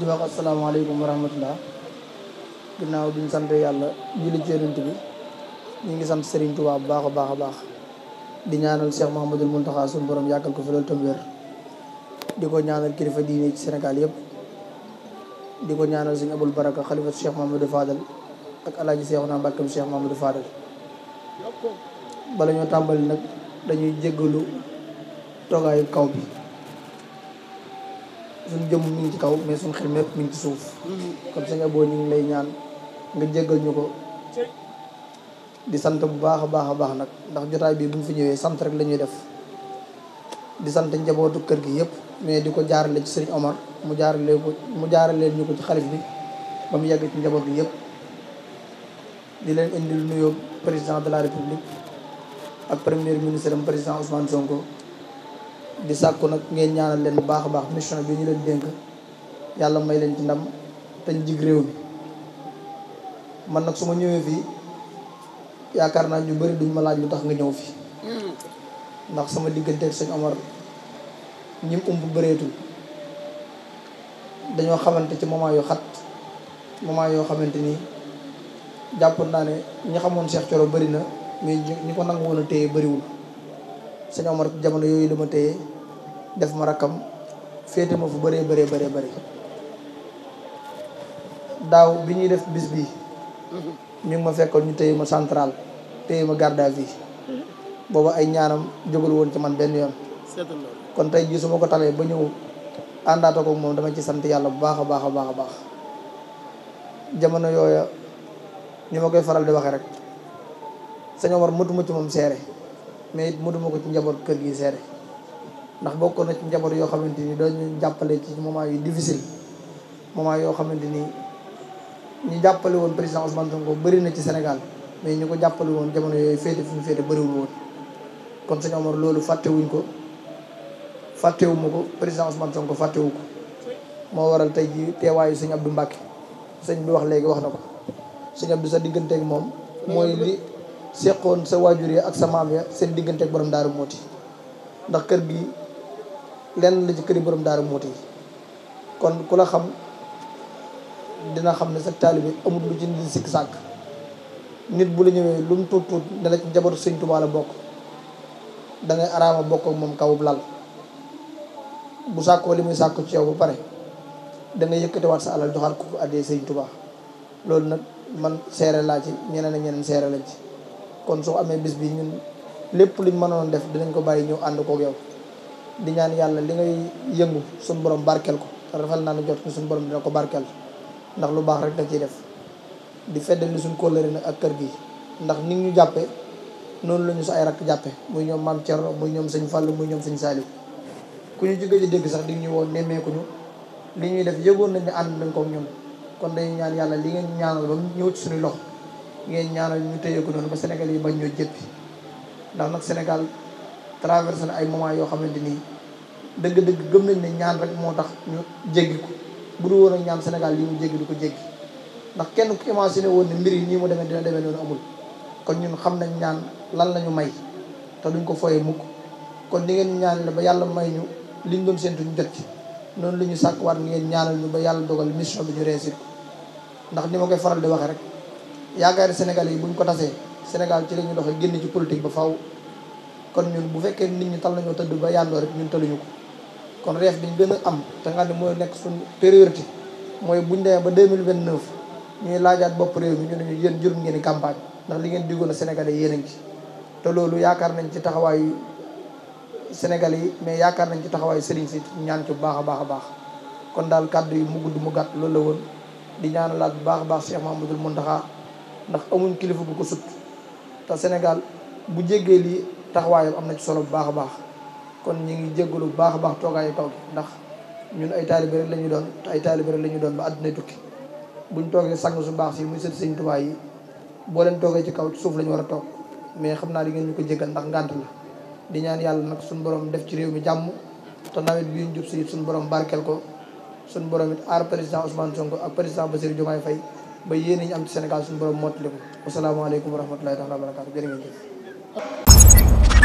wax asalaamaaleykum wa rahmatullah ginnaaw bi ñu sant yàlla julli ci yonent bi ñu ngi sant Serigne Touba bu baax a baax a baax di ñaanal Cheikh Mouhamadoul Mountakha suñu borom yàggal ko fi loolu tam wér di ko ñaanal kilifa diine ci Sénégal yëpp di ko ñaanal Serigne Aboul Baraka xalifa Cheikh Mouhamadou Fadal ak alaaji Cheikhouna Mbacké Cheikh Mouhamadou Fadal bala ñoo tàmbali nag dañuy jéggalu toogaayu kaw bi suñu jëmm mi ngi ci kaw mais suñu xel mépp mi ngi ci suuf kon sëñ Abo ñu ngi lay ñaan nga jéggal ñu ko di sant bu baax a baax nag ndax jotaay bii bu ñu fi ñëwee sant rek la ñuy def di sant njabootu kër gi yëpp mais di ko jaarale ci sëriñ Omar mu jaarale ñu ko ci xalif bi ba mu yegg ci njaboot gi yëpp di leen indil nuyoo président de la république ak premier ministre am président Ousmane Sonko di sàkku nag ngeen ñaanal leen bu baax a baax mission bi ñu leen dénk yàlla may leen ci ndam te ñu jig réew mi man nag su ma ñëwee fii yaakaar naa ñu bëri duñ ma laaj lu tax nga ñëw fi ndax sama digganteeg sëñ Omar ñim umb bëreetul dañoo xamante ci moment yu xat moment yoo xamante ni jàpp naa ne ñi xamoon Cheikh Thioro bëri na mais ñi ko nangu woon a téye bëriwul sëñ Omar jamono yooyu la ma téye def ma rakkam féete ma fu bëree bëri daaw bi ñuy def bis bii ñu ngi ma fekkoon ñu téye ma central téye ma garde à vue booba ay ñaanam jógul woon ci man benn yoon kon tey jii su ma ko talee ba ñëw àndaata ko moom dama ci sant yàlla bu baax a baax jamono yooya ni ma koy faral di waxee rek sëñ Omar mëtuma ci moom seere mais it mëtuma ko ci njaboot kër gi seere ndax bokk na ci njaboot yoo xamante ni dañu jàppale ci moment yu difficile moment yoo xamante ni ñu jàppale woon président Ousmane Sonko bëri na ci Sénégal mais ñu ko jàppale woon jamono yooyu féete fu mu féete bëriwul woon kon sëñ Omar loolu fàttewuma ko président Ousmane Sonko fàttewu ko moo waral tey ji teewaayu sëñ Abdou Mbacké sëñ bi wax léegi wax na ko sëñ Abdou sa digganteeg moom mooy li seqoon sa waajur yi ak sa maam ya seen digganteeg borom Daaru Mooti ndax kër gi lenn la ci këri borom Daaru Mooti kon ku la xam dina xam ne sa taalibe amul lu ci nit sikk sàkk nit bu la ñëwee lu mu tuut ne la ci njabootu sëñ Tuubaa la bokk da ngay araama bokk ak moom kawub lal bu sàkkoo li muy sàkku ci yow ba pare da ngay yëkkatiwaat sa alal joxaat ko addee sëñ Tuubaa loolu nag man seere laa ci ñeneen ak ñeneen seere lañ ci kon soo amee bis bi ñun lépp luñ mënoon def dinañ ko bàyyi ñëw ànd kook yow di ñaan yàlla li ngay yëngu suñu borom barkeel ko te rafal naa ne jot ko suñu borom dina ko barkeel ndax lu baax rek da ciy def di feddali suñ kóllëre nag ak kër gi ndax ni ñu jàppe noonu la ñu sa ay rakk jàppe muy ñoom maam Thierno muy ñoom sëñ Fall muy ñoom sëñ Saliou ku ñu ci gëj a dégg sax di ñu woon nemmeeku ñu li ñuy def yëgoon nañ ne ànd nañ ko ñoom kon dañuy ñaan yàlla li ngeen ñaanal ba mu ñëw ci suñu loxo ngeen ñaanal ñu téye ko noonu ba Sénégal yi bañ ñoo jëppi ndax nag Sénégal traversé na ay moments yoo xamante nii dëgg-dëgg gëm nañ ne ñaan rek moo tax ñu jéggi ko bu dul woon ak ñaan Sénégal lii mu jéggi du ko jéggi ndax kenn ku imaginer woon ne mbir yi nii mu demee dina demee noonu amul kon ñun xam nañ ñaan lan la ñu may te duñ ko foyee mukk kon ni ngeen ñaan la ba yàlla may ñu liñ doon séntu ñu jot ci noonu la ñu sàkkuwaat ngeen ñaanal ñu ba yàlla dogal mission bi ñu réussir ko ndax ni ma koy faral di waxee rek yaakaari Sénégal yi buñ ko tasee Sénégal ci la ñu doxee génn ci politique ba faw kon ñun bu fekkee nit ñi tal nañoo tëdd ba yàndoo rek ñun taluñu ko kon reef biñ gën a am te nga ne mooy nekk suñ priorité mooy buñ demee ba 2029 ñuy laajaat bopp réew mi ñu ne ñu yéen jërul ngeen i campagne ndax li ngeen diggoon a Sénégalais yéen a ngi ci te loolu yaakaar nañ ci taxawaayu Sénégalais yi mais yaakaar nañ ci taxawaayu sëriñ si ñaan ci bu baax a baax kon daal kàddu yi mu gudd mu gàtt loolu la woon di ñaanalaat bu baax a baax Cheikh Mouhamadoul Mountakha ndax amuñ kilifa bu ko sut te Sénégal bu jéggee lii taxawaayam am na ci solo bu baax a baax kon ñu ngi jéggalu bu baax a baax toogaayu kaw gi ndax ñun ay taalibe rek la ñu doon te ay taalibe rek la ñu doon ba àdduna tukki buñ toogee sang su baax si muy sët sëñ Tuubaa yi boo leen toogee ci kaw ci suuf la ñu war a toog mais xam naa di ngeen ñu ko jéggal ndax ngànt la di ñaan yàlla nag suñu borom def ci réew mi jàmm te nawet bi ñu jub si suñu borom barkeel ko suñu borom it aar président Ousmane Sonko ak président Bassirou Diomaye Faye ba yéen ñu am ci Sénégal suñu borom mottali ko wasalaamaaleykum wa rahmatulahi taala wa barakaatu jërë ngeen jëf